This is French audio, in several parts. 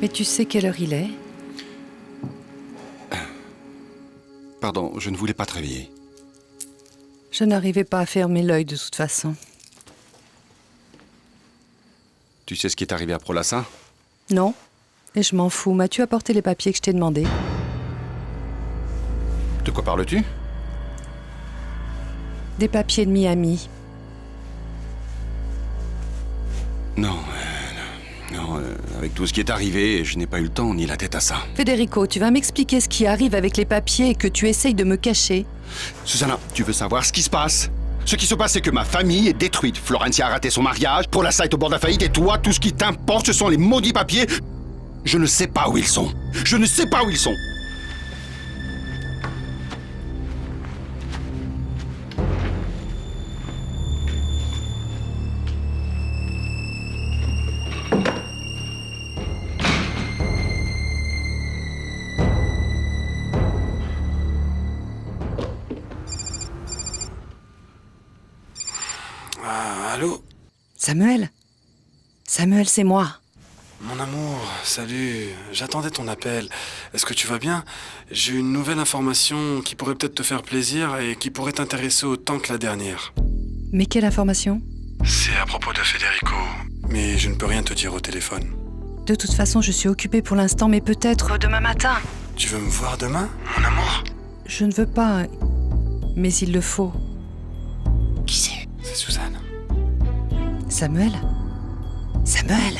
Mais tu sais quelle heure il est? Pardon, je ne voulais pas te réveiller. Je n'arrivais pas à fermer l'œil de toute façon. Tu sais ce qui est arrivé à Prolassa? Non. Et je m'en fous. M'as-tu apporté les papiers que je t'ai demandé? De quoi parles-tu? Des papiers de Miami. Non, avec tout ce qui est arrivé, je n'ai pas eu le temps ni la tête à ça. Federico, tu vas m'expliquer ce qui arrive avec les papiers et que tu essayes de me cacher? Susanna, tu veux savoir ce qui se passe? Ce qui se passe, c'est que ma famille est détruite. Florencia a raté son mariage, Prolassa est au bord de la faillite, et toi, tout ce qui t'importe, ce sont les maudits papiers. Je ne sais pas où ils sont. Je ne sais pas où ils sont. Allô? Samuel? Samuel, c'est moi. Mon amour, salut. J'attendais ton appel. Est-ce que tu vas bien? J'ai une nouvelle information qui pourrait peut-être te faire plaisir et qui pourrait t'intéresser autant que la dernière. Mais quelle information? C'est à propos de Federico, mais je ne peux rien te dire au téléphone. De toute façon, je suis occupée pour l'instant, mais peut-être demain matin. Tu veux me voir demain, mon amour? Je ne veux pas, mais il le faut. Qui c'est? C'est Suzanne. Samuel? Samuel?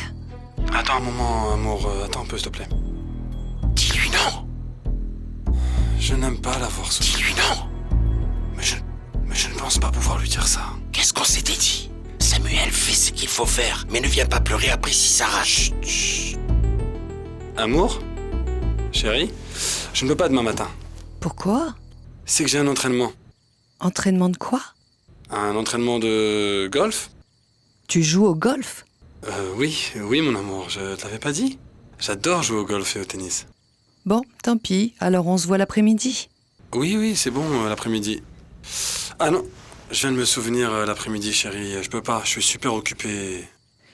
Attends un moment, amour. Attends un peu, s'il te plaît. Dis-lui non. Je n'aime pas la voir sourire. Dis-lui non. Mais je ne pense pas pouvoir lui dire ça. Qu'est-ce qu'on s'était dit? Samuel fait ce qu'il faut faire, mais ne viens pas pleurer après si Sarah. Chut, chut. Amour? Chérie? Je ne peux pas demain matin. Pourquoi? C'est que j'ai un entraînement. Entraînement de quoi? Un entraînement de golf? Tu joues au golf? Oui, mon amour, je te l'avais pas dit. J'adore jouer au golf et au tennis. Bon, tant pis, alors on se voit l'après-midi. Oui, c'est bon, l'après-midi. Ah non, je viens de me souvenir l'après-midi, chérie. Je peux pas, je suis super occupé.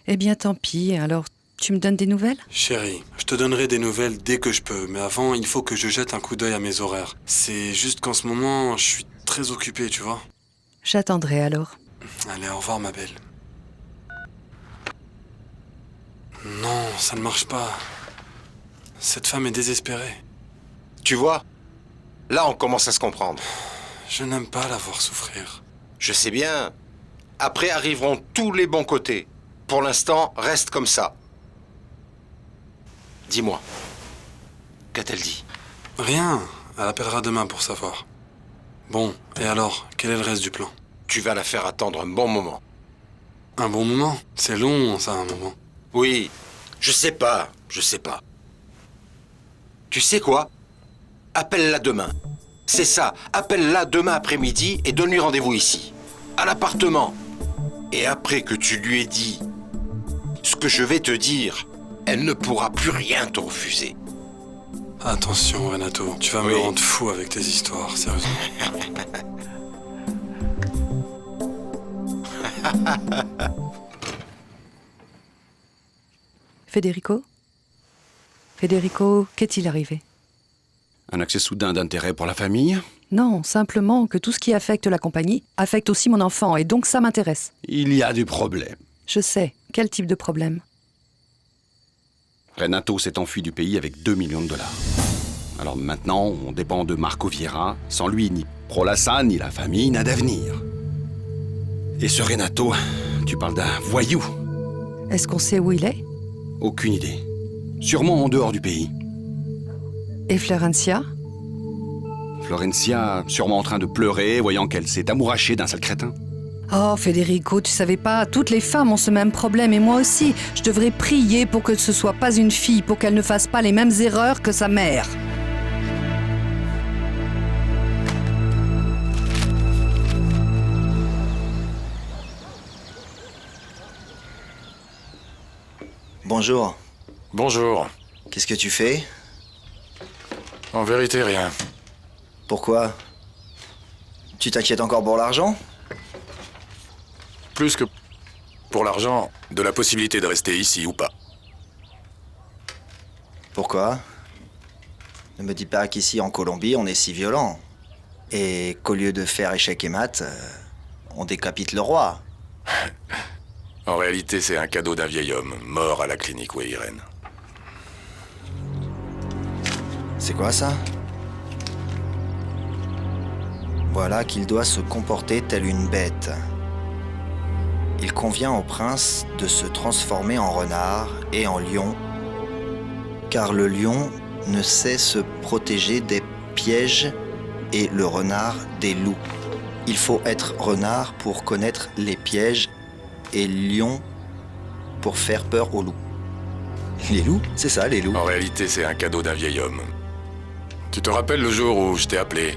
Eh bien, tant pis, alors tu me donnes des nouvelles? Chérie, je te donnerai des nouvelles dès que je peux, mais avant, il faut que je jette un coup d'œil à mes horaires. C'est juste qu'en ce moment, je suis très occupé, tu vois. J'attendrai alors. Allez, au revoir, ma belle. Non, ça ne marche pas. Cette femme est désespérée. Tu vois? Là, on commence à se comprendre. Je n'aime pas la voir souffrir. Je sais bien. Après arriveront tous les bons côtés. Pour l'instant, reste comme ça. Dis-moi. Qu'a-t-elle dit? Rien. Elle appellera demain pour savoir. Bon, et alors, quel est le reste du plan? Tu vas la faire attendre un bon moment. Un bon moment? C'est long, ça, un moment. Oui, je sais pas. Tu sais quoi? Appelle-la demain. C'est ça, appelle-la demain après-midi et donne-lui rendez-vous ici, à l'appartement. Et après que tu lui aies dit ce que je vais te dire, elle ne pourra plus rien te refuser. Attention, Renato, tu vas me Oui. rendre fou avec tes histoires, sérieusement. Federico? Federico, qu'est-il arrivé? Un accès soudain d'intérêt pour la famille? Non, simplement que tout ce qui affecte la compagnie affecte aussi mon enfant, et donc ça m'intéresse. Il y a des problèmes. Je sais. Quel type de problème? Renato s'est enfui du pays avec 2 millions de dollars. Alors maintenant, on dépend de Marco Vieira. Sans lui, ni Prolassa, ni la famille n'a d'avenir. Et ce Renato, tu parles d'un voyou. Est-ce qu'on sait où il est? Aucune idée. Sûrement en dehors du pays. Et Florencia? Florencia, sûrement en train de pleurer, voyant qu'elle s'est amourachée d'un sale crétin. Oh, Federico, tu savais pas, toutes les femmes ont ce même problème, et moi aussi. Je devrais prier pour que ce soit pas une fille, pour qu'elle ne fasse pas les mêmes erreurs que sa mère. Bonjour. Bonjour. Qu'est-ce que tu fais? En vérité, rien. Pourquoi? Tu t'inquiètes encore pour l'argent? Plus que pour l'argent, de la possibilité de rester ici ou pas. Pourquoi? Ne me dis pas qu'ici, en Colombie, on est si violent. Et qu'au lieu de faire échec et mat, on décapite le roi. En réalité, c'est un cadeau d'un vieil homme, mort à la clinique Weiren. C'est quoi ça? Voilà qu'il doit se comporter tel une bête. Il convient au prince de se transformer en renard et en lion, car le lion ne sait se protéger des pièges et le renard des loups. Il faut être renard pour connaître les pièges et lion pour faire peur aux loups. Les loups? C'est ça, les loups. En réalité, c'est un cadeau d'un vieil homme. Tu te rappelles le jour où je t'ai appelé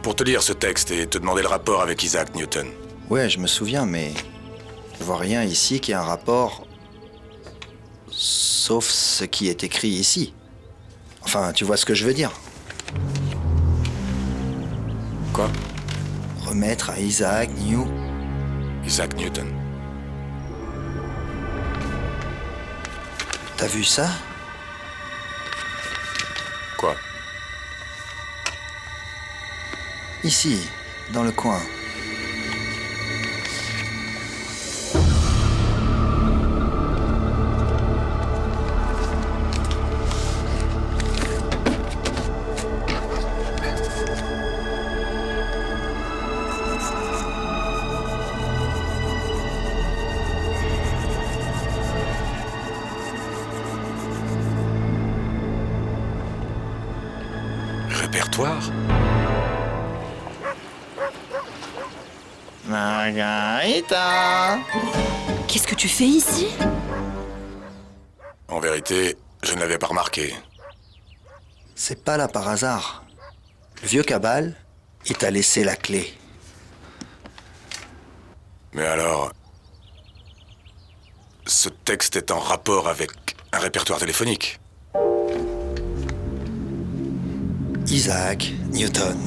pour te lire ce texte et te demander le rapport avec Isaac Newton? Ouais, je me souviens, mais je vois rien ici qui ait un rapport, sauf ce qui est écrit ici. Enfin, tu vois ce que je veux dire. Quoi? Remettre à Isaac Isaac Newton. T'as vu ça? Quoi? Ici, dans le coin. Répertoire? Margarita! Qu'est-ce que tu fais ici? En vérité, je ne l'avais pas remarqué. C'est pas là par hasard. Le vieux Cabal, il t'a laissé la clé. Mais alors... Ce texte est en rapport avec un répertoire téléphonique. Isaac Newton.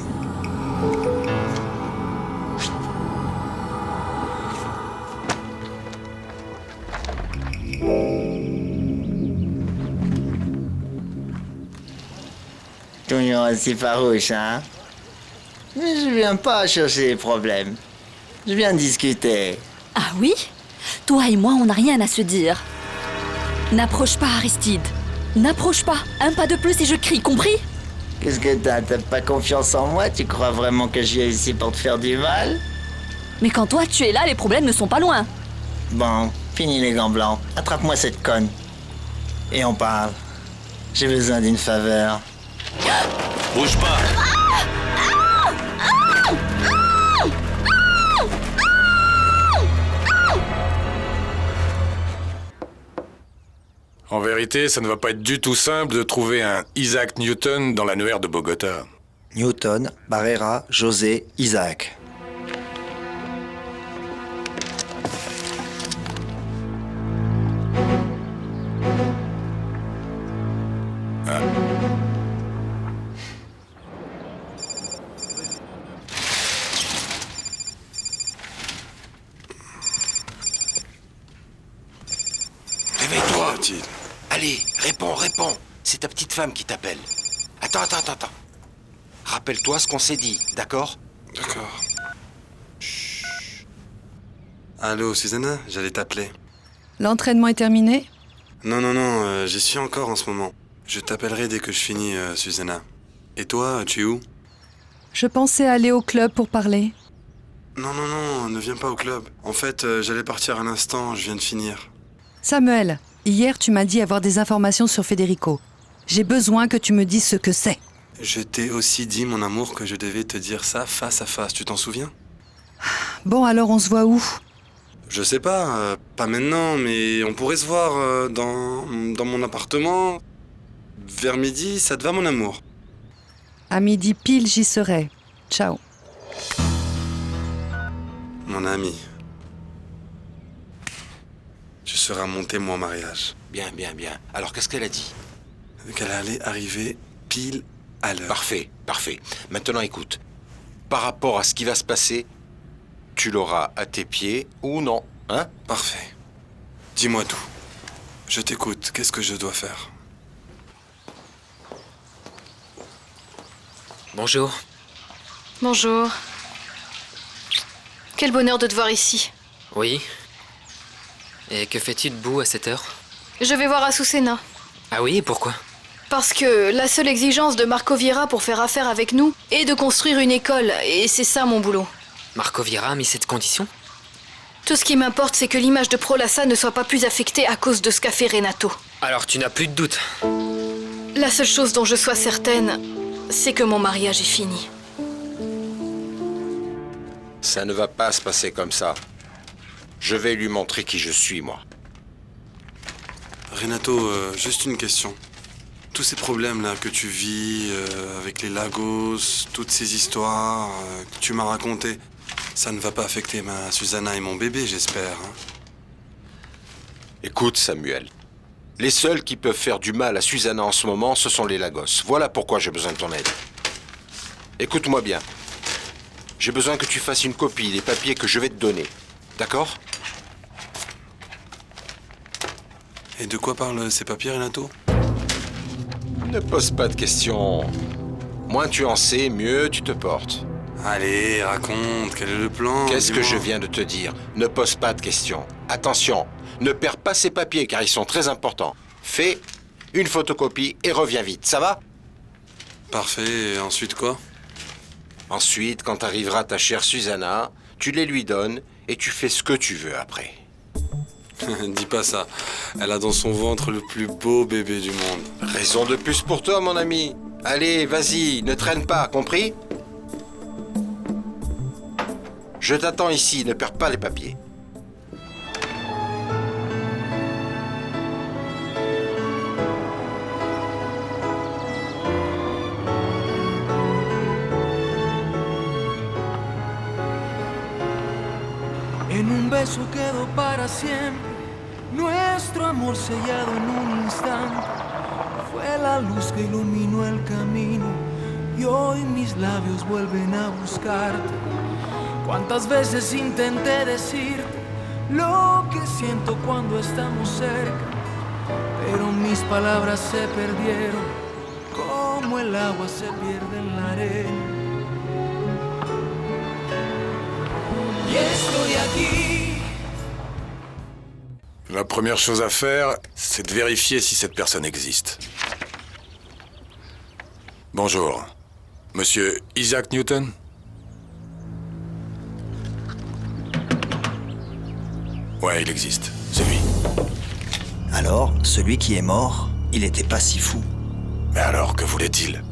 Toujours aussi farouche, hein? Mais je viens pas chercher les problèmes. Je viens discuter. Ah oui? Toi et moi, on n'a rien à se dire. N'approche pas, Aristide. N'approche pas. Un pas de plus et je crie, compris? Qu'est-ce que t'as pas confiance en moi? Tu crois vraiment que je viens ici pour te faire du mal? Mais quand toi, tu es là, les problèmes ne sont pas loin. Bon, fini les gants blancs. Attrape-moi cette conne. Et on parle. J'ai besoin d'une faveur. Bouge pas. En vérité, ça ne va pas être du tout simple de trouver un Isaac Newton dans l'annuaire de Bogota. Newton, Barrera, José, Isaac. Réveille-toi. Mathilde. Allez, réponds. C'est ta petite femme qui t'appelle. Attends. Rappelle-toi ce qu'on s'est dit, d'accord? D'accord. Allô, Susanna, j'allais t'appeler. L'entraînement est terminé? Non, j'y suis encore en ce moment. Je t'appellerai dès que je finis, Susanna. Et toi, tu es où? Je pensais aller au club pour parler. Non, ne viens pas au club. En fait, j'allais partir à l'instant, je viens de finir. Samuel, hier tu m'as dit avoir des informations sur Federico. J'ai besoin que tu me dises ce que c'est. Je t'ai aussi dit, mon amour, que je devais te dire ça face à face, tu t'en souviens? Bon, alors on se voit où? Je sais pas, pas maintenant, mais on pourrait se voir dans mon appartement. Vers midi, ça te va, mon amour? À midi pile, j'y serai. Ciao. Mon ami. Tu seras mon témoin en mariage. Bien. Alors, qu'est-ce qu'elle a dit? Qu'elle allait arriver pile à l'heure. Parfait. Maintenant, écoute. Par rapport à ce qui va se passer, tu l'auras à tes pieds ou non, hein? Parfait. Dis-moi tout. Je t'écoute. Qu'est-ce que je dois faire? Bonjour. Bonjour. Quel bonheur de te voir ici. Oui. Et que fais-tu debout à cette heure? Je vais voir Azucena. Ah oui, et pourquoi? Parce que la seule exigence de Marco Viera pour faire affaire avec nous est de construire une école, et c'est ça mon boulot. Marco Viera a mis cette condition? Tout ce qui m'importe, c'est que l'image de Prolassa ne soit pas plus affectée à cause de ce qu'a fait Renato. Alors tu n'as plus de doute? La seule chose dont je sois certaine, c'est que mon mariage est fini. Ça ne va pas se passer comme ça. Je vais lui montrer qui je suis, moi. Renato, juste une question. Tous ces problèmes-là que tu vis avec les Lagos, toutes ces histoires que tu m'as racontées, ça ne va pas affecter ma Susanna et mon bébé, j'espère. Hein? Écoute, Samuel. Les seuls qui peuvent faire du mal à Susanna en ce moment, ce sont les Lagos. Voilà pourquoi j'ai besoin de ton aide. Écoute-moi bien. J'ai besoin que tu fasses une copie des papiers que je vais te donner. D'accord? Et de quoi parlent ces papiers, Renato? Ne pose pas de questions. Moins tu en sais, mieux tu te portes. Allez, raconte, quel est le plan? Qu'est-ce que dis-moi. je viens de te dire? Ne pose pas de questions. Attention, ne perds pas ces papiers car ils sont très importants. Fais une photocopie et reviens vite, ça va? Parfait, et ensuite quoi? Ensuite, quand arrivera ta chère Susanna, tu les lui donnes et tu fais ce que tu veux après. Dis pas ça. Elle a dans son ventre le plus beau bébé du monde. Raison de plus pour toi, mon ami. Allez, vas-y, ne traîne pas, compris? Je t'attends ici, ne perds pas les papiers. En un beso quedó para siempre nuestro amor sellado en un instante. Fue la luz que iluminó el camino y hoy mis labios vuelven a buscarte. Cuántas veces intenté decirte lo que siento cuando estamos cerca, pero mis palabras se perdieron como el agua se pierde en la arena. Y estoy aquí. La première chose à faire, c'est de vérifier si cette personne existe. Bonjour. Monsieur Isaac Newton? Ouais, il existe. C'est lui. Alors, celui qui est mort, il était pas si fou. Mais alors, que voulait-il?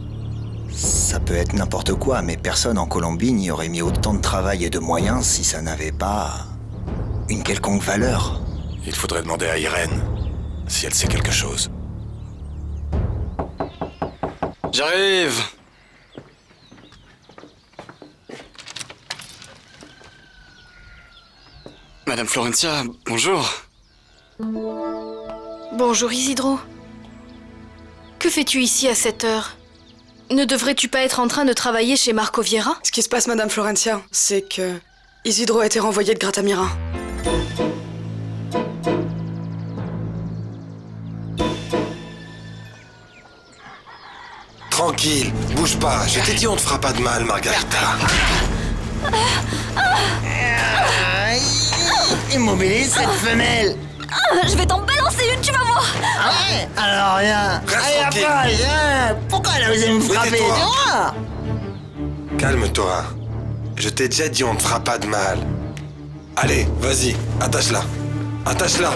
Ça peut être n'importe quoi, mais personne en Colombie n'y aurait mis autant de travail et de moyens si ça n'avait pas une quelconque valeur. Il faudrait demander à Irène si elle sait quelque chose. J'arrive! Madame Florencia, bonjour. Bonjour Isidro. Que fais-tu ici à cette heure? Ne devrais-tu pas être en train de travailler chez Marco Viera? Ce qui se passe, Madame Florencia, c'est que Isidro a été renvoyé de Gratamira. Tranquille, bouge pas. Je t'ai dit on ne fera pas de mal, Margarita. Immobilise cette femelle. Je vais t'en balancer une, tu vas voir. Ah ouais? Alors rien. Reste Allez, tranquille. après, viens. Pourquoi elle a osé me frapper? tais-toi. Dis-moi. Calme-toi. Je t'ai déjà dit on ne fera pas de mal. Allez, vas-y, attache-la. Attache-la.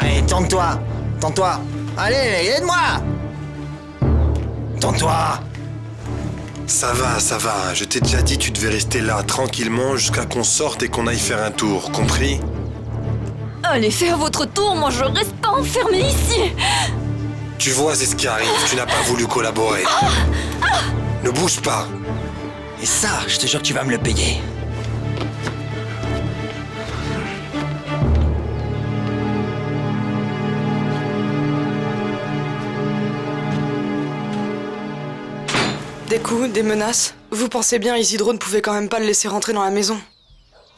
Allez, tente-toi. Tente-toi. Allez, aide-moi. Tente-toi. Ça va. Je t'ai déjà dit tu devais rester là, tranquillement, jusqu'à qu'on sorte et qu'on aille faire un tour, compris? Allez, faire votre tour, moi je reste pas enfermée ici. Tu vois, c'est ce qui arrive. Tu n'as pas voulu collaborer. Ne bouge pas. Et ça, je te jure que tu vas me le payer. Des coups, des menaces. Vous pensez bien Isidro ne pouvait quand même pas le laisser rentrer dans la maison?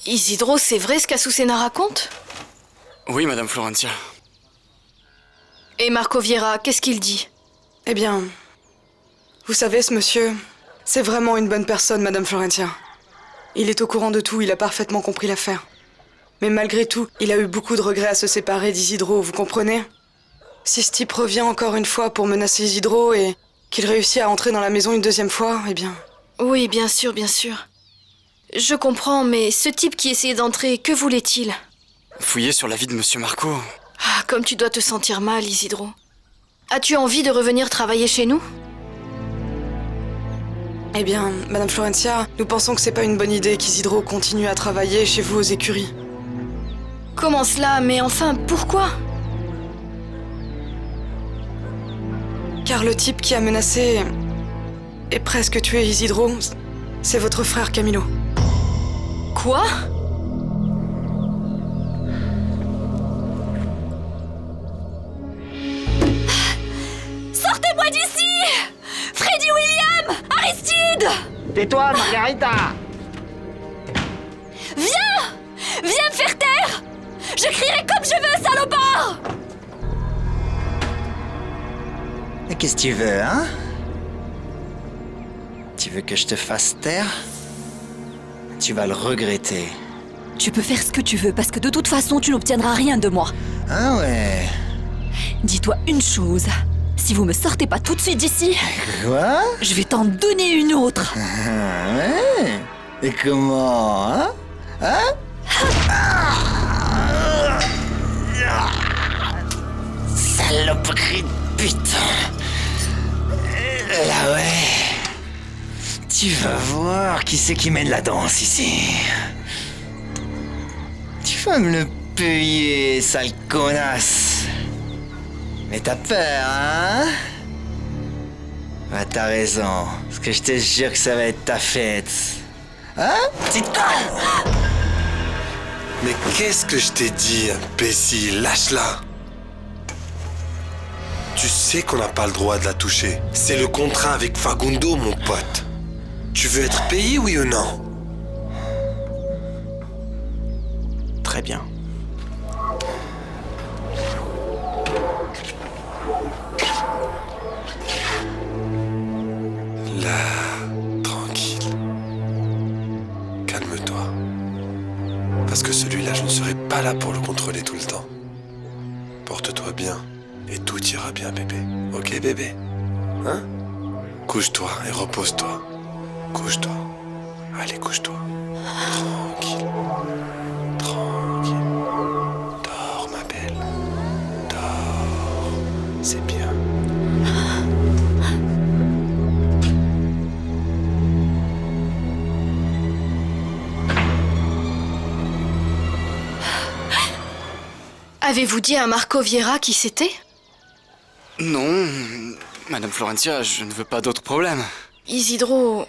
Isidro, c'est vrai ce qu'Azucena raconte? Oui, Madame Florencia. Et Marco Viera, qu'est-ce qu'il dit? Eh bien, Vous savez, ce monsieur, c'est vraiment une bonne personne, Madame Florentia. Il est au courant de tout, il a parfaitement compris l'affaire. Mais malgré tout, il a eu beaucoup de regrets à se séparer d'Isidro, vous comprenez? Si ce type revient encore une fois pour menacer Isidro et qu'il réussit à entrer dans la maison une deuxième fois, eh bien... Oui, bien sûr, bien sûr. Je comprends, mais ce type qui essayait d'entrer, que voulait-il? Fouiller sur la vie de Monsieur Marco. Ah, comme tu dois te sentir mal, Isidro. As-tu envie de revenir travailler chez nous? Eh bien, Madame Florentia, nous pensons que c'est pas une bonne idée qu'Isidro continue à travailler chez vous aux écuries. Comment cela? Mais enfin, pourquoi? Car le type qui a menacé et presque tué Isidro, c'est votre frère Camilo. Quoi? Sortez-moi d'ici! Freddy William! Aristide! Tais-toi, Margarita! Viens! Viens me faire taire! Je crierai comme je veux, salopard! Et qu'est-ce que tu veux, hein? Tu veux que je te fasse taire? Tu vas le regretter. Tu peux faire ce que tu veux, parce que de toute façon, tu n'obtiendras rien de moi. Ah ouais? Dis-toi une chose. Si vous me sortez pas tout de suite d'ici... Quoi? Je vais t'en donner une autre. Ouais? Et comment, hein? Hein? Saloperie de putain! Là ouais. Tu vas voir qui c'est qui mène la danse ici. Tu vas me le payer, sale connasse. Mais t'as peur, hein? Bah t'as raison, parce que je te jure que ça va être ta fête. Hein? Petite conne! Mais qu'est-ce que je t'ai dit, imbécile? Lâche-la! Tu sais qu'on n'a pas le droit de la toucher. C'est le contrat avec Facundo, mon pote. Tu veux être payé, oui ou non? Très bien. Là, tranquille. Calme-toi. Parce que celui-là, je ne serai pas là pour le contrôler tout le temps. Porte-toi bien et tout ira bien, bébé. Ok, bébé? Hein? Couche-toi et repose-toi. Couche-toi. Allez, couche-toi. Tranquille. Tranquille. Dors, ma belle. Dors. C'est bien. Avez-vous dit à Marco Vieira qui c'était? Non, Madame Florentia, je ne veux pas d'autres problèmes. Isidro,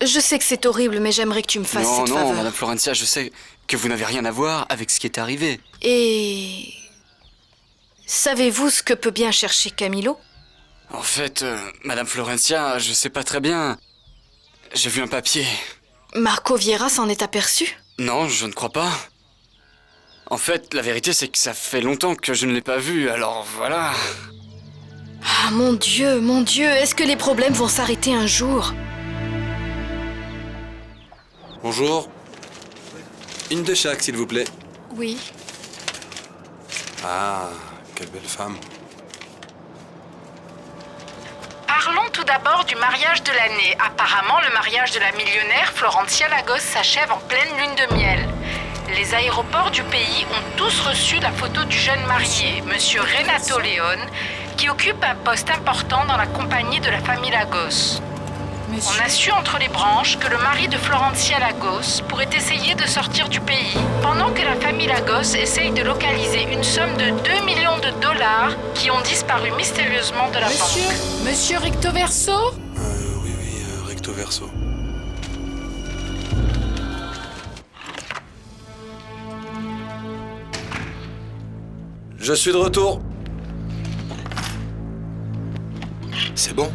je sais que c'est horrible, mais j'aimerais que tu me fasses cette faveur. Non, Madame Florentia, je sais que vous n'avez rien à voir avec ce qui est arrivé. Et... savez-vous ce que peut bien chercher Camilo? En fait, Madame Florentia, je sais pas très bien. J'ai vu un papier. Marco Vieira s'en est aperçu? Non, je ne crois pas. En fait, la vérité, c'est que ça fait longtemps que je ne l'ai pas vu, alors voilà. Ah, mon Dieu, est-ce que les problèmes vont s'arrêter un jour? Bonjour. Une de chaque, s'il vous plaît. Oui. Ah, quelle belle femme. Parlons tout d'abord du mariage de l'année. Apparemment, le mariage de la millionnaire Florentia Lagos s'achève en pleine lune de miel. Les aéroports du pays ont tous reçu la photo du jeune marié, Monsieur Renato Leone, qui occupe un poste important dans la compagnie de la famille Lagos. On a su entre les branches que le mari de Florentia Lagos pourrait essayer de sortir du pays, pendant que la famille Lagos essaye de localiser une somme de 2 millions de dollars qui ont disparu mystérieusement de la banque. Monsieur Recto Verso? Oui, recto verso. Je suis de retour. C'est bon?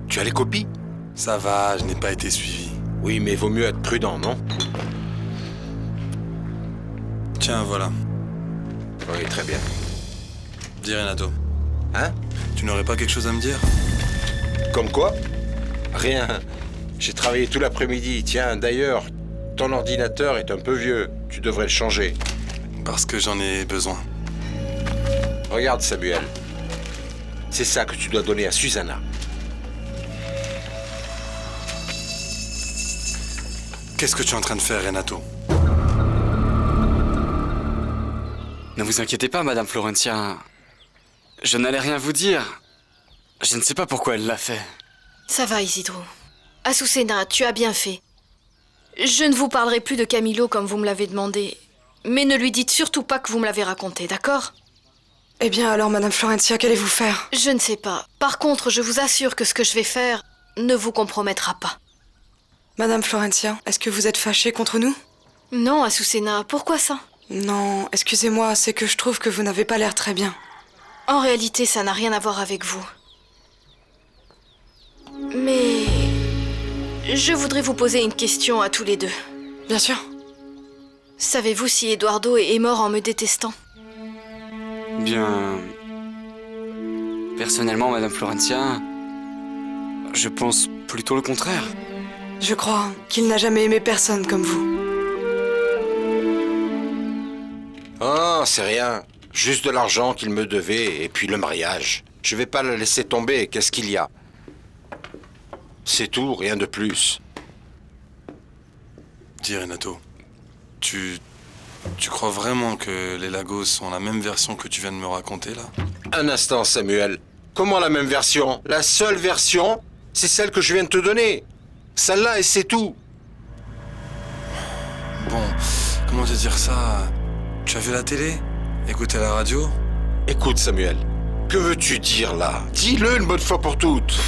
Tu as les copies? Ça va, je n'ai pas été suivi. Oui, mais vaut mieux être prudent, non? Tiens, voilà. Oui, très bien. Dis Renato. Hein? Tu n'aurais pas quelque chose à me dire? Comme quoi? Rien. J'ai travaillé tout l'après-midi. Tiens, d'ailleurs, ton ordinateur est un peu vieux. Tu devrais le changer. Parce que j'en ai besoin. Regarde, Samuel. C'est ça que tu dois donner à Susanna. Qu'est-ce que tu es en train de faire, Renato? Ne vous inquiétez pas, Madame Florentia. Je n'allais rien vous dire. Je ne sais pas pourquoi elle l'a fait. Ça va, Isidro. Azucena, tu as bien fait. Je ne vous parlerai plus de Camilo comme vous me l'avez demandé. Mais ne lui dites surtout pas que vous me l'avez raconté, d'accord? Eh bien alors, Madame Florentia, qu'allez-vous faire? Je ne sais pas. Par contre, je vous assure que ce que je vais faire ne vous compromettra pas. Madame Florentia, est-ce que vous êtes fâchée contre nous? Non, Azucena, pourquoi ça? Non, excusez-moi, c'est que je trouve que vous n'avez pas l'air très bien. En réalité, ça n'a rien à voir avec vous. Mais... je voudrais vous poser une question à tous les deux. Bien sûr. Savez-vous si Eduardo est mort en me détestant? Bien... Personnellement, Madame Florentia, je pense plutôt le contraire. Je crois qu'il n'a jamais aimé personne comme vous. Oh, c'est rien. Juste de l'argent qu'il me devait, et puis le mariage. Je vais pas le laisser tomber, qu'est-ce qu'il y a? C'est tout, rien de plus. Dis, Renato, tu crois vraiment que les Lagos sont la même version que tu viens de me raconter, là? Un instant, Samuel. Comment la même version? La seule version, c'est celle que je viens de te donner. Celle-là, et c'est tout. Bon, comment te dire ça? Tu as vu la télé? Écouté la radio? Écoute, Samuel, que veux-tu dire là? Dis-le une bonne fois pour toutes.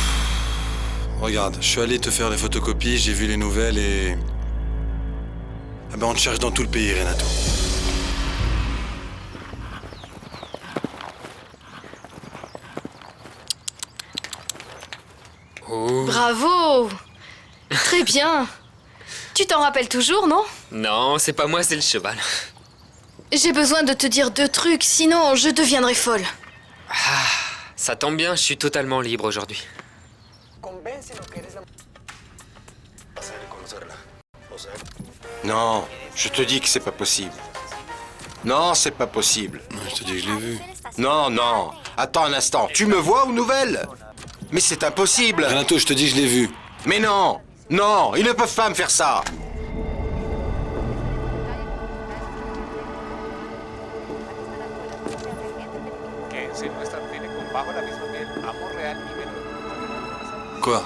Regarde, je suis allé te faire les photocopies, j'ai vu les nouvelles et... Ah ben on te cherche dans tout le pays, Renato. Oh. Bravo! Très bien. Tu t'en rappelles toujours, non? Non, c'est pas moi, c'est le cheval. J'ai besoin de te dire 2 trucs, sinon je deviendrai folle. Ah, ça tombe bien, je suis totalement libre aujourd'hui. Non, je te dis que c'est pas possible. Non, c'est pas possible. Je te dis que je l'ai vu. Non, non. Attends un instant. Tu me vois aux nouvelles? Mais c'est impossible. Renato, je te dis que je l'ai vu. Mais non. Non, ils ne peuvent pas me faire ça. Quoi?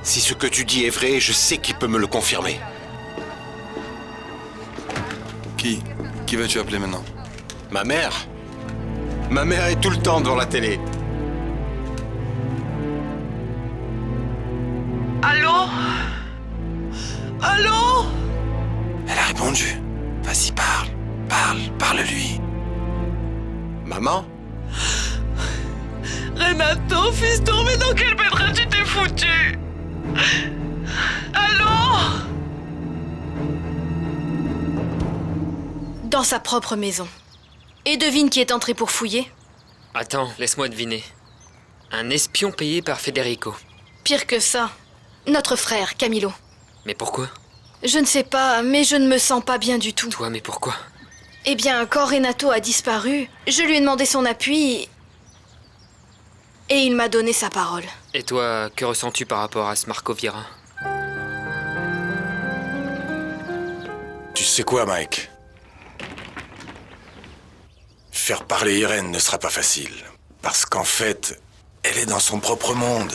Si ce que tu dis est vrai, je sais qui peut me le confirmer. Qui vas-tu appeler maintenant? Ma mère. Ma mère est tout le temps devant la télé. Allô? Allô? Elle a répondu. Vas-y, parle. Parle-lui. Maman? Renato, fiston, mais dans quel pétrin tu t'es foutu? Allô? Dans sa propre maison. Et devine qui est entré pour fouiller? Attends, laisse-moi deviner. Un espion payé par Federico. Pire que ça. Notre frère, Camilo. Mais pourquoi? Je ne sais pas, mais je ne me sens pas bien du tout. Toi, mais pourquoi? Eh bien, quand Renato a disparu, je lui ai demandé son appui... et il m'a donné sa parole. Et toi, que ressens-tu par rapport à ce Marco Vieira? Tu sais quoi, Mike? Faire parler Irène ne sera pas facile. Parce qu'en fait, elle est dans son propre monde.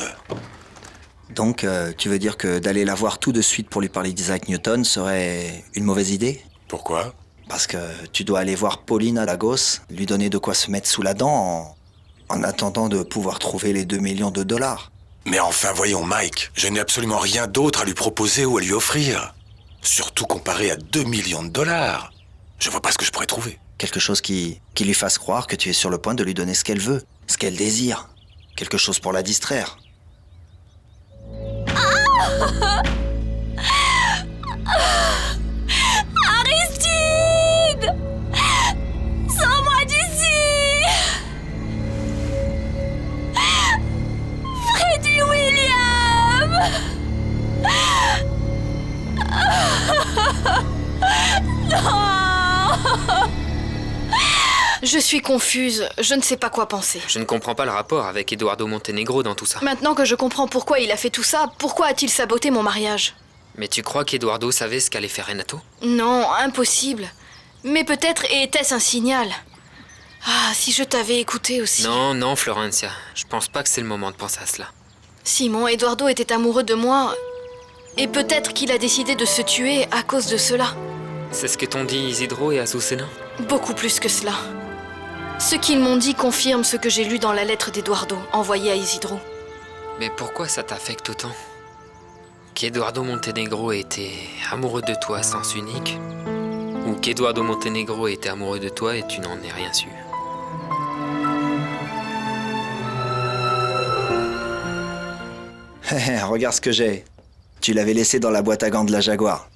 Donc, tu veux dire que d'aller la voir tout de suite pour lui parler d'Isaac Newton serait une mauvaise idée? Pourquoi? Parce que tu dois aller voir Paulina Lagos, lui donner de quoi se mettre sous la dent en attendant de pouvoir trouver les 2 millions de dollars. Mais enfin, voyons, Mike, je n'ai absolument rien d'autre à lui proposer ou à lui offrir. Surtout comparé à 2 millions de dollars. Je vois pas ce que je pourrais trouver. Quelque chose qui lui fasse croire que tu es sur le point de lui donner ce qu'elle veut, ce qu'elle désire. Quelque chose pour la distraire. Aristide! Sors-moi d'ici! Je suis confuse, je ne sais pas quoi penser. Je ne comprends pas le rapport avec Eduardo Montenegro dans tout ça. Maintenant que je comprends pourquoi il a fait tout ça, pourquoi a-t-il saboté mon mariage? Mais tu crois qu'Eduardo savait ce qu'allait faire Renato? Non, impossible. Mais peut-être était-ce un signal. Ah, si je t'avais écouté aussi. Non, non, Florencia. Je pense pas que c'est le moment de penser à cela. Simon, Eduardo était amoureux de moi. Et peut-être qu'il a décidé de se tuer à cause de cela. C'est ce que t'ont dit Isidro et Azucena? Beaucoup plus que cela. Ce qu'ils m'ont dit confirme ce que j'ai lu dans la lettre d'Eduardo, envoyée à Isidro. Mais pourquoi ça t'affecte autant? Qu'Eduardo Montenegro était amoureux de toi à sens unique? Ou qu'Eduardo Montenegro était amoureux de toi et tu n'en ai rien su? Regarde ce que j'ai. Tu l'avais laissé dans la boîte à gants de la Jaguar.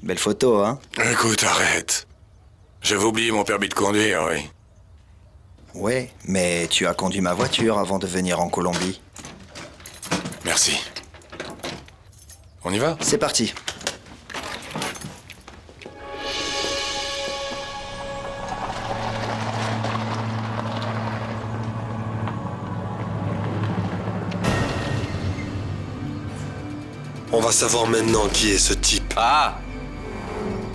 Belle photo, hein? Écoute, arrête. J'avais oublié mon permis de conduire, oui. Ouais, mais tu as conduit ma voiture avant de venir en Colombie. Merci. On y va? C'est parti. On va savoir maintenant qui est ce type. Ah!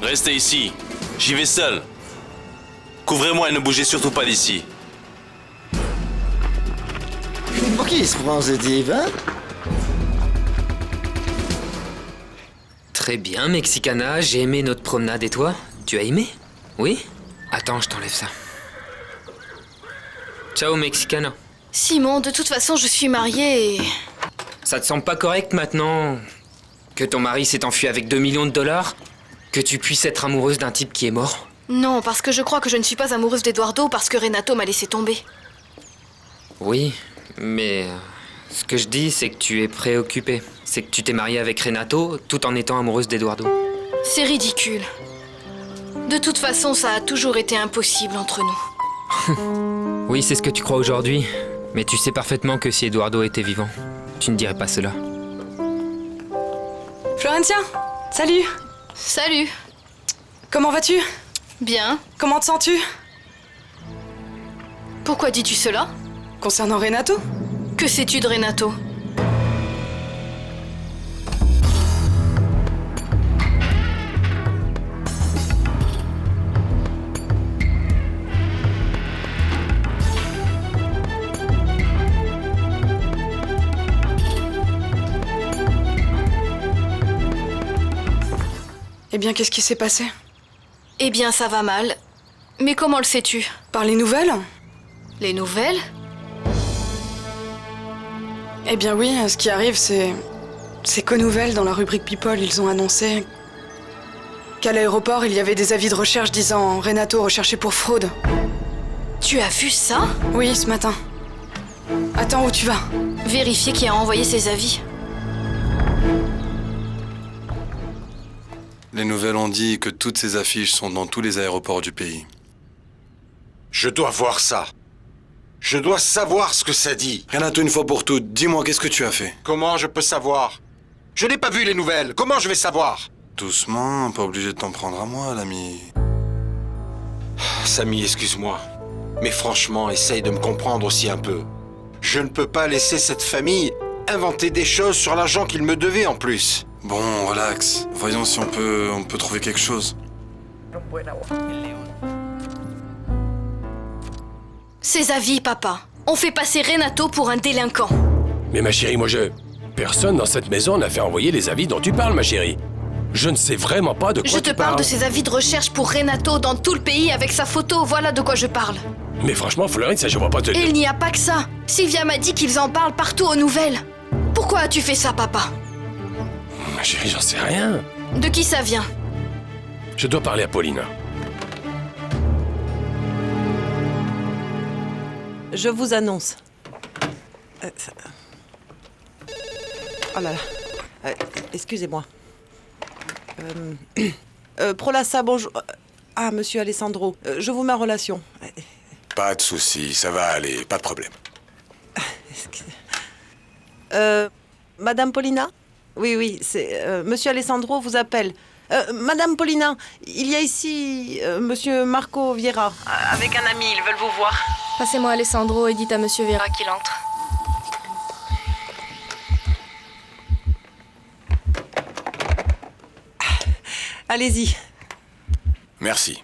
Restez ici. J'y vais seul. Couvrez-moi et ne bougez surtout pas d'ici. Pour qui il se prend ce type, hein? Très bien, Mexicana. J'ai aimé notre promenade et toi? Tu as aimé? Oui? Attends, je t'enlève ça. Ciao, Mexicana. Simon, de toute façon, je suis mariée et... Ça te semble pas correct maintenant que ton mari s'est enfui avec 2 millions de dollars? Que tu puisses être amoureuse d'un type qui est mort? Non, parce que je crois que je ne suis pas amoureuse d'Eduardo parce que Renato m'a laissé tomber. Oui, mais ce que je dis, c'est que tu es préoccupée. C'est que tu t'es mariée avec Renato tout en étant amoureuse d'Eduardo. C'est ridicule. De toute façon, ça a toujours été impossible entre nous. Oui, c'est ce que tu crois aujourd'hui. Mais tu sais parfaitement que si Eduardo était vivant, tu ne dirais pas cela. Florencia, salut. Salut. Comment vas-tu? Bien. Comment te sens-tu? Pourquoi dis-tu cela? Concernant Renato? Que sais-tu de Renato? Eh bien, qu'est-ce qui s'est passé? Eh bien, ça va mal. Mais comment le sais-tu? Par les nouvelles? Les nouvelles? Eh bien oui, ce qui arrive, c'est qu'aux nouvelles, dans la rubrique People, ils ont annoncé qu'à l'aéroport, il y avait des avis de recherche disant Renato recherché pour fraude. Tu as vu ça? Oui, ce matin. Attends, où tu vas? Vérifier qui a envoyé ces avis. Les nouvelles ont dit que toutes ces affiches sont dans tous les aéroports du pays. Je dois voir ça. Je dois savoir ce que ça dit. Renato, une fois pour toutes, dis-moi qu'est-ce que tu as fait? Comment je peux savoir? Je n'ai pas vu les nouvelles. Comment je vais savoir? Doucement, pas obligé de t'en prendre à moi, l'ami. Samy, excuse-moi. Mais franchement, essaye de me comprendre aussi un peu. Je ne peux pas laisser cette famille inventer des choses sur l'argent qu'ils me devaient en plus. Bon, relax. Voyons si on peut trouver quelque chose. Ces avis, papa. On fait passer Renato pour un délinquant. Mais ma chérie, personne dans cette maison n'a fait envoyer les avis dont tu parles, ma chérie. Je ne sais vraiment pas de quoi Je te parle de ces avis de recherche pour Renato dans tout le pays avec sa photo. Voilà de quoi je parle. Mais franchement, Florence, ça je vois pas te... Et il n'y a pas que ça. Sylvia m'a dit qu'ils en parlent partout aux nouvelles. Pourquoi as-tu fait ça, papa? Ma chérie, j'en sais rien. De qui ça vient? Je dois parler à Paulina. Je vous annonce. Oh là là. Excusez-moi. Prolassa, bonjour. Ah, monsieur Alessandro, je vous mets en relation. Pas de souci, ça va aller, pas de problème. Madame Paulina? Oui, c'est... monsieur Alessandro vous appelle. Madame Paulina, il y a ici Monsieur Marco Vieira. Avec un ami, ils veulent vous voir. Passez-moi Alessandro et dites à Monsieur Vera qu'il entre. Allez-y. Merci.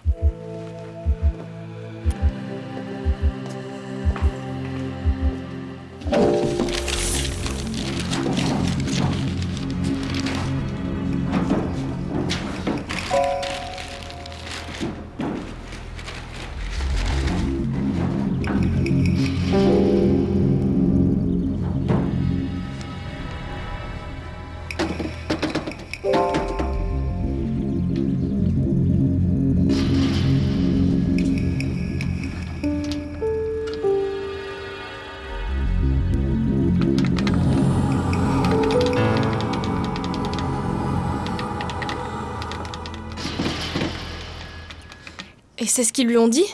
Et c'est ce qu'ils lui ont dit?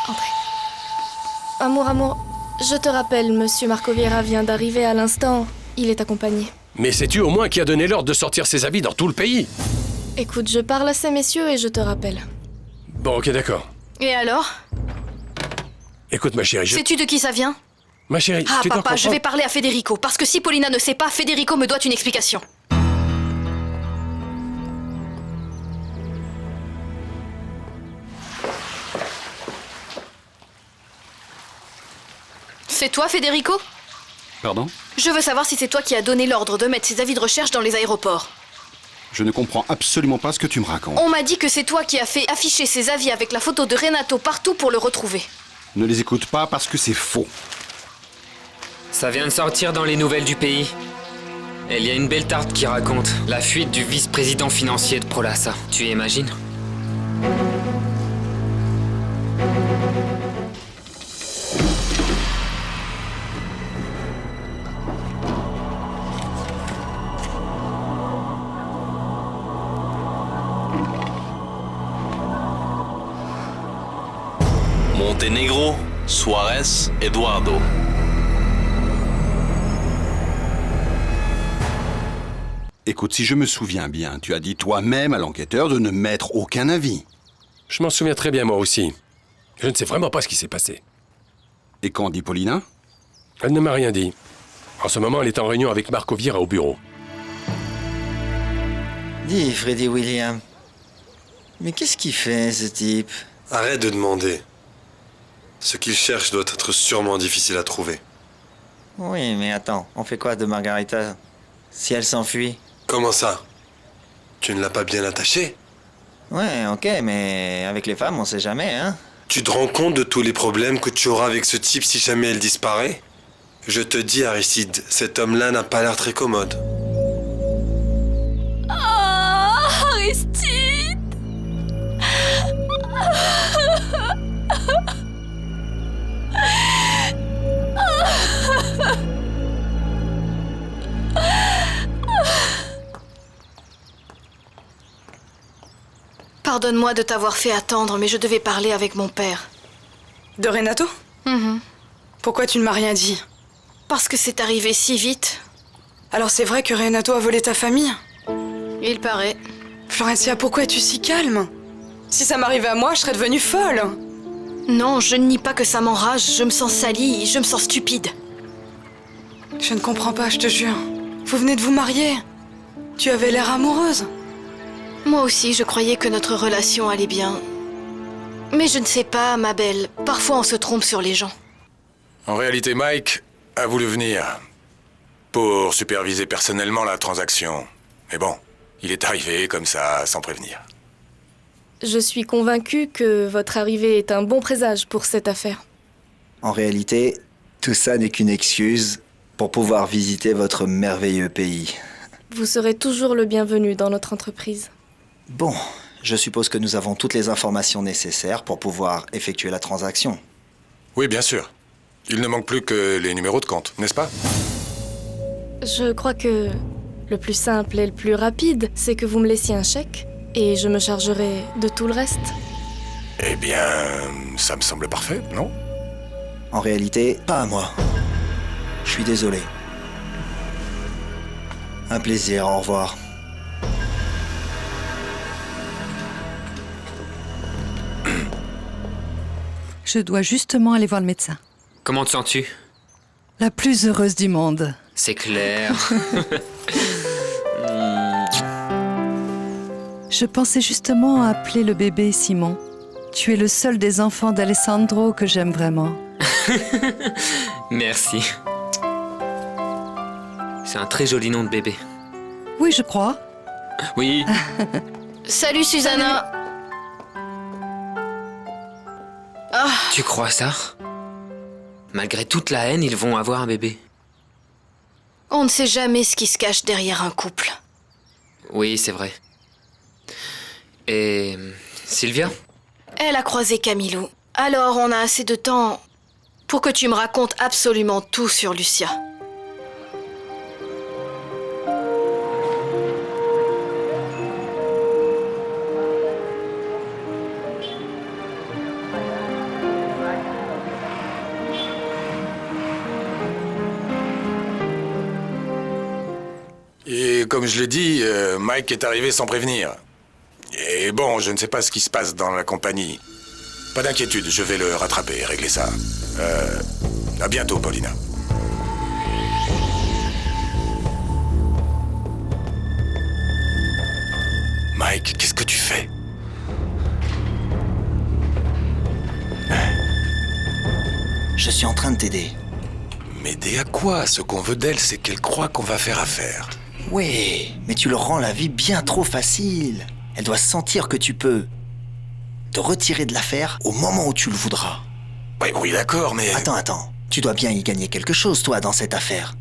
Entrez. Amour, je te rappelle, Monsieur Marco Vieira vient d'arriver à l'instant. Il est accompagné. Mais sais-tu au moins qui a donné l'ordre de sortir ses avis dans tout le pays? Écoute, je parle à ces messieurs et je te rappelle. Bon, ok, d'accord. Et alors? Écoute, ma chérie, Sais-tu de qui ça vient? Ma chérie, Ah, tu dois papa, je comprendre- vais parler à Federico, parce que si Paulina ne sait pas, Federico me doit une explication. C'est toi, Federico? Pardon? Je veux savoir si c'est toi qui as donné l'ordre de mettre ces avis de recherche dans les aéroports. Je ne comprends absolument pas ce que tu me racontes. On m'a dit que c'est toi qui as fait afficher ces avis avec la photo de Renato partout pour le retrouver. Ne les écoute pas parce que c'est faux. Ça vient de sortir dans les nouvelles du pays. Et il y a une belle tarte qui raconte la fuite du vice-président financier de Prolassa. Tu imagines? Montenegro, Suarez, Eduardo. Écoute, si je me souviens bien, tu as dit toi-même à l'enquêteur de ne mettre aucun avis. Je m'en souviens très bien, moi aussi. Je ne sais vraiment pas ce qui s'est passé. Et qu'en dit Paulina? Elle ne m'a rien dit. En ce moment, elle est en réunion avec Marco Vieira au bureau. Dis, Freddy William. Mais qu'est-ce qu'il fait, ce type? Arrête de demander. Ce qu'il cherche doit être sûrement difficile à trouver. Oui, mais attends, on fait quoi de Margarita si elle s'enfuit? Comment ça? Tu ne l'as pas bien attachée? Ouais, ok, mais avec les femmes, on sait jamais, hein? Tu te rends compte de tous les problèmes que tu auras avec ce type si jamais elle disparaît? Je te dis, Aristide, cet homme-là n'a pas l'air très commode. Ah, Aristide. Pardonne-moi de t'avoir fait attendre, mais je devais parler avec mon père. De Renato? Pourquoi tu ne m'as rien dit? Parce que c'est arrivé si vite. Alors c'est vrai que Renato a volé ta famille? Il paraît. Florencia, pourquoi es-tu si calme? Si ça m'arrivait à moi, je serais devenue folle. Non, je ne nie pas que ça m'enrage. Je me sens salie, je me sens stupide. Je ne comprends pas, je te jure. Vous venez de vous marier. Tu avais l'air amoureuse. Moi aussi, je croyais que notre relation allait bien. Mais je ne sais pas, ma belle. Parfois, on se trompe sur les gens. En réalité, Mike a voulu venir pour superviser personnellement la transaction. Mais bon, il est arrivé comme ça, sans prévenir. Je suis convaincue que votre arrivée est un bon présage pour cette affaire. En réalité, tout ça n'est qu'une excuse pour pouvoir visiter votre merveilleux pays. Vous serez toujours le bienvenu dans notre entreprise. Bon, je suppose que nous avons toutes les informations nécessaires pour pouvoir effectuer la transaction. Oui, bien sûr. Il ne manque plus que les numéros de compte, n'est-ce pas? Je crois que le plus simple et le plus rapide, c'est que vous me laissiez un chèque et je me chargerai de tout le reste. Eh bien, ça me semble parfait, non? En réalité, pas à moi. Je suis désolé. Un plaisir, au revoir. Je dois justement aller voir le médecin. Comment te sens-tu? La plus heureuse du monde. C'est clair. Je pensais justement appeler le bébé Simon. Tu es le seul des enfants d'Alessandro que j'aime vraiment. Merci. C'est un très joli nom de bébé. Oui, je crois. Oui. Salut Susanna. Ah. Tu crois ça? Malgré toute la haine, ils vont avoir un bébé. On ne sait jamais ce qui se cache derrière un couple. Oui, c'est vrai. Et Sylvia? Elle a croisé Camilo. Alors on a assez de temps pour que tu me racontes absolument tout sur Lucia. Et comme je l'ai dit, Mike est arrivé sans prévenir. Et bon, je ne sais pas ce qui se passe dans la compagnie. Pas d'inquiétude, je vais le rattraper et régler ça. À bientôt, Paulina. Mike, qu'est-ce que tu fais? Je suis en train de t'aider. M'aider à quoi? Ce qu'on veut d'elle, c'est qu'elle croit qu'on va faire affaire. Oui, mais tu leur rends la vie bien trop facile. Elle doit sentir que tu peux te retirer de l'affaire au moment où tu le voudras. Oui, d'accord, mais... Attends. Tu dois bien y gagner quelque chose, toi, dans cette affaire.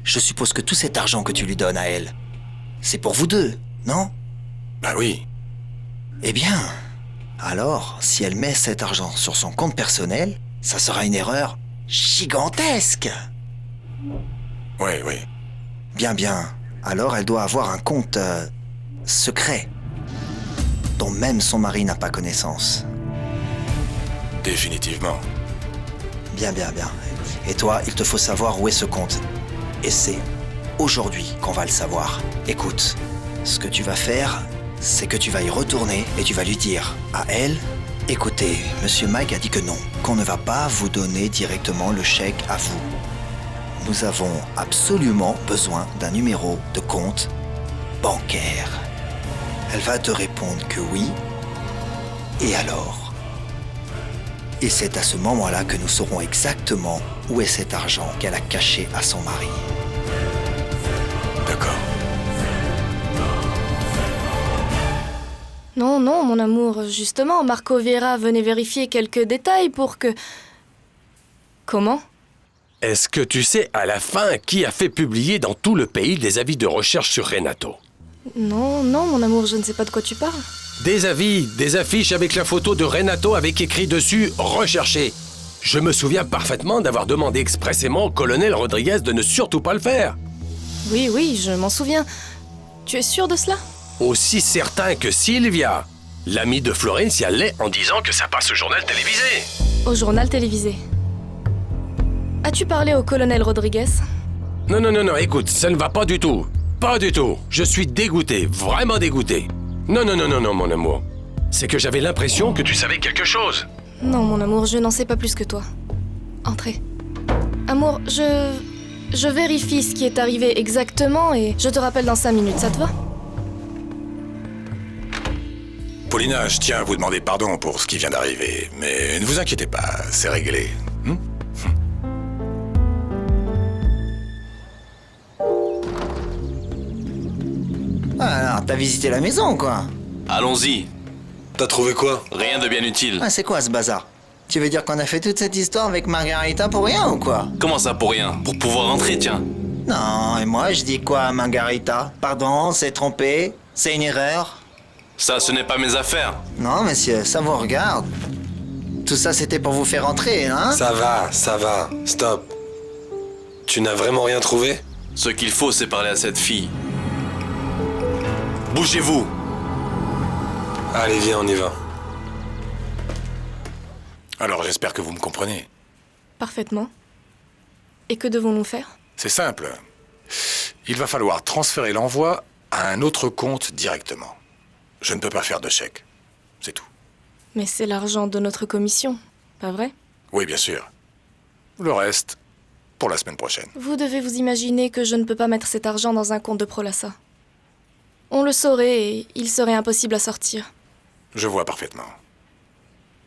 Je suppose que tout cet argent que tu lui donnes à elle, c'est pour vous deux, non? Bah oui. Eh bien, alors, si elle met cet argent sur son compte personnel, ça sera une erreur gigantesque. Oui. Bien. Alors, elle doit avoir un compte secret, dont même son mari n'a pas connaissance. Définitivement. Bien. Et toi, il te faut savoir où est ce compte. Et c'est aujourd'hui qu'on va le savoir. Écoute, ce que tu vas faire, c'est que tu vas y retourner et tu vas lui dire à elle, écoutez, Monsieur Mike a dit que non, qu'on ne va pas vous donner directement le chèque à vous. Nous avons absolument besoin d'un numéro de compte bancaire. Elle va te répondre que oui. Et alors? Et c'est à ce moment-là que nous saurons exactement où est cet argent qu'elle a caché à son mari. D'accord. Non, mon amour, justement, Marco Vieira venait vérifier quelques détails pour que... Comment? Est-ce que tu sais à la fin qui a fait publier dans tout le pays des avis de recherche sur Renato? Non, mon amour, je ne sais pas de quoi tu parles. Des avis, des affiches avec la photo de Renato avec écrit dessus « Recherché ». Je me souviens parfaitement d'avoir demandé expressément au colonel Rodriguez de ne surtout pas le faire. Oui, je m'en souviens. Tu es sûr de cela? Aussi certain que Sylvia, l'amie de Florencia l'est en disant que ça passe au journal télévisé. Au journal télévisé. As-tu parlé au colonel Rodriguez? Non, écoute, ça ne va pas du tout. Pas du tout. Je suis dégoûté, vraiment dégoûté. Non, mon amour. C'est que j'avais l'impression que tu savais quelque chose. Non, mon amour, je n'en sais pas plus que toi. Entrez. Amour, je vérifie ce qui est arrivé exactement et je te rappelle dans 5 minutes, ça te va? Paulina, je tiens à vous demander pardon pour ce qui vient d'arriver, mais ne vous inquiétez pas, c'est réglé. Alors, t'as visité la maison, quoi? Allons-y. T'as trouvé quoi? Rien de bien utile. Ah, c'est quoi ce bazar? Tu veux dire qu'on a fait toute cette histoire avec Margarita pour rien ou quoi? Comment ça pour rien? Pour pouvoir rentrer, tiens. Non, et moi je dis quoi à Margarita? Pardon, c'est trompé? C'est une erreur? Ça, ce n'est pas mes affaires. Non, monsieur, ça vous regarde. Tout ça, c'était pour vous faire entrer, hein? Ça va. Stop. Tu n'as vraiment rien trouvé? Ce qu'il faut, c'est parler à cette fille. Bougez-vous! Allez, viens, on y va. Alors, j'espère que vous me comprenez. Parfaitement. Et que devons-nous faire? C'est simple. Il va falloir transférer l'envoi à un autre compte directement. Je ne peux pas faire de chèque. C'est tout. Mais c'est l'argent de notre commission. Pas vrai? Oui, bien sûr. Le reste, pour la semaine prochaine. Vous devez vous imaginer que je ne peux pas mettre cet argent dans un compte de Prolassa. On le saurait et il serait impossible à sortir. Je vois parfaitement.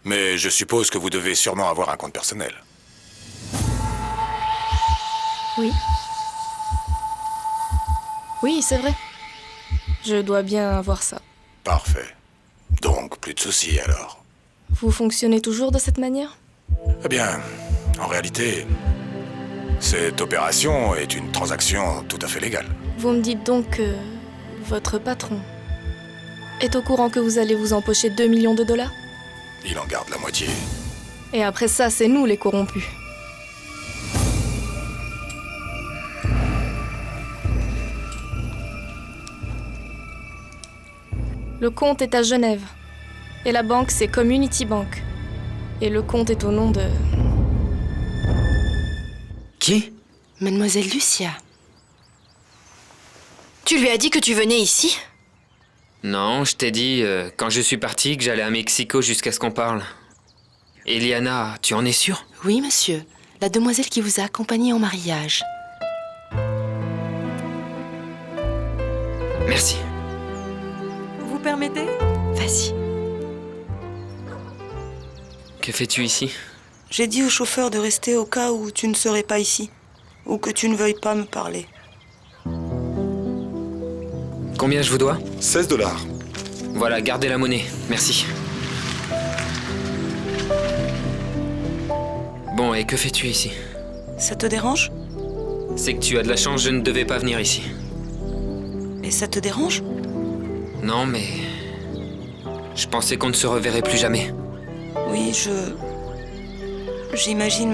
Mais je suppose que vous devez sûrement avoir un compte personnel. Oui. Oui, c'est vrai. Je dois bien avoir ça. Parfait. Donc, plus de soucis alors. Vous fonctionnez toujours de cette manière? Eh bien, en réalité, cette opération est une transaction tout à fait légale. Vous me dites donc que votre patron est au courant que vous allez vous empocher 2 millions de dollars? Il en garde la moitié. Et après ça, c'est nous les corrompus. Le compte est à Genève. Et la banque, c'est Community Bank. Et le compte est au nom de... Qui? Mademoiselle Lucia. Tu lui as dit que tu venais ici? Non, je t'ai dit, quand je suis parti, que j'allais à Mexico jusqu'à ce qu'on parle. Eliana, tu en es sûre? Oui, monsieur. La demoiselle qui vous a accompagné en mariage. Merci. Vous permettez? Vas-y. Que fais-tu ici? J'ai dit au chauffeur de rester au cas où tu ne serais pas ici. Ou que tu ne veuilles pas me parler. Combien je vous dois? 16 $. Voilà, gardez la monnaie. Merci. Bon, et que fais-tu ici? Ça te dérange? C'est que tu as de la chance, je ne devais pas venir ici. Et ça te dérange? Non, mais... je pensais qu'on ne se reverrait plus jamais. Oui, j'imagine,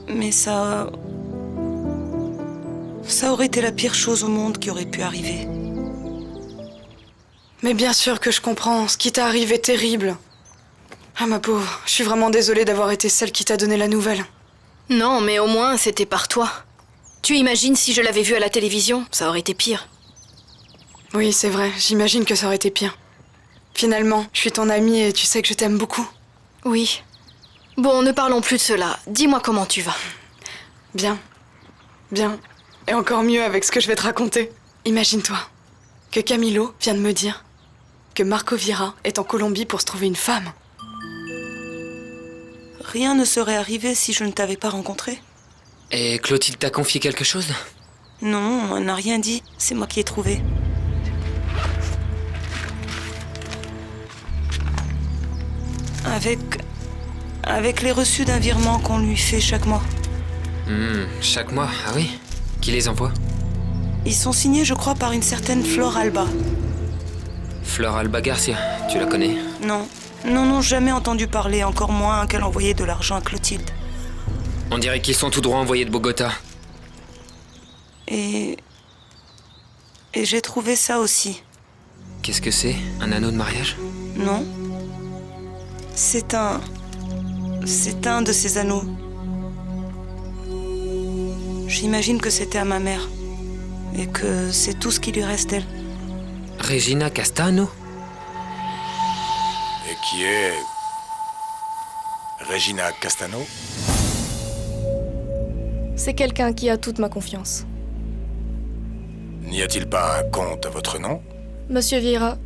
mais ça aurait été la pire chose au monde qui aurait pu arriver. Mais bien sûr que je comprends, ce qui t'est arrivé est terrible. Ah ma pauvre, je suis vraiment désolée d'avoir été celle qui t'a donné la nouvelle. Non, mais au moins, c'était par toi. Tu imagines si je l'avais vu à la télévision, ça aurait été pire. Oui, c'est vrai, j'imagine que ça aurait été pire. Finalement, je suis ton amie et tu sais que je t'aime beaucoup. Oui. Bon, ne parlons plus de cela. Dis-moi comment tu vas. Bien. Bien. Et encore mieux avec ce que je vais te raconter. Imagine-toi que Camilo vient de me dire que Marco Vieira est en Colombie pour se trouver une femme. Rien ne serait arrivé si je ne t'avais pas rencontré. Et Clotilde t'a confié quelque chose? Non, elle n'a rien dit. C'est moi qui ai trouvé. Avec les reçus d'un virement qu'on lui fait chaque mois. Chaque mois, ah oui? Qui les envoie? Ils sont signés, je crois, par une certaine Flore Alba. Flore Alba Garcia, tu la connais? Non, jamais entendu parler, encore moins qu'elle envoyait de l'argent à Clotilde. On dirait qu'ils sont tout droit envoyés de Bogota. Et j'ai trouvé ça aussi. Qu'est-ce que c'est? Un anneau de mariage? Non. C'est un de ces anneaux. J'imagine que c'était à ma mère. Et que c'est tout ce qui lui reste d'elle. Regina Castano? Et qui est... Regina Castano? C'est quelqu'un qui a toute ma confiance. N'y a-t-il pas un compte à votre nom? Monsieur Vieira,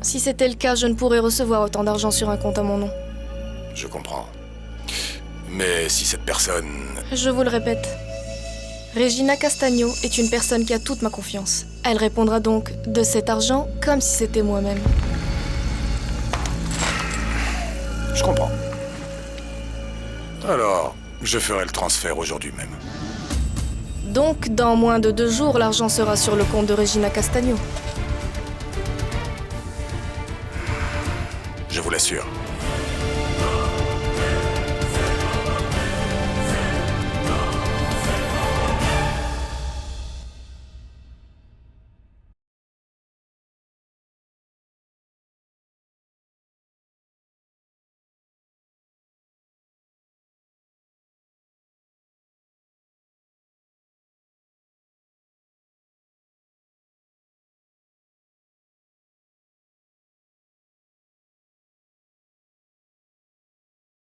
si c'était le cas, je ne pourrais recevoir autant d'argent sur un compte à mon nom. Je comprends. Mais si cette personne... Je vous le répète. Regina Castagno est une personne qui a toute ma confiance. Elle répondra donc de cet argent comme si c'était moi-même. Je comprends. Alors, je ferai le transfert aujourd'hui même. Donc, dans moins de 2 jours, l'argent sera sur le compte de Regina Castagno. Je vous l'assure.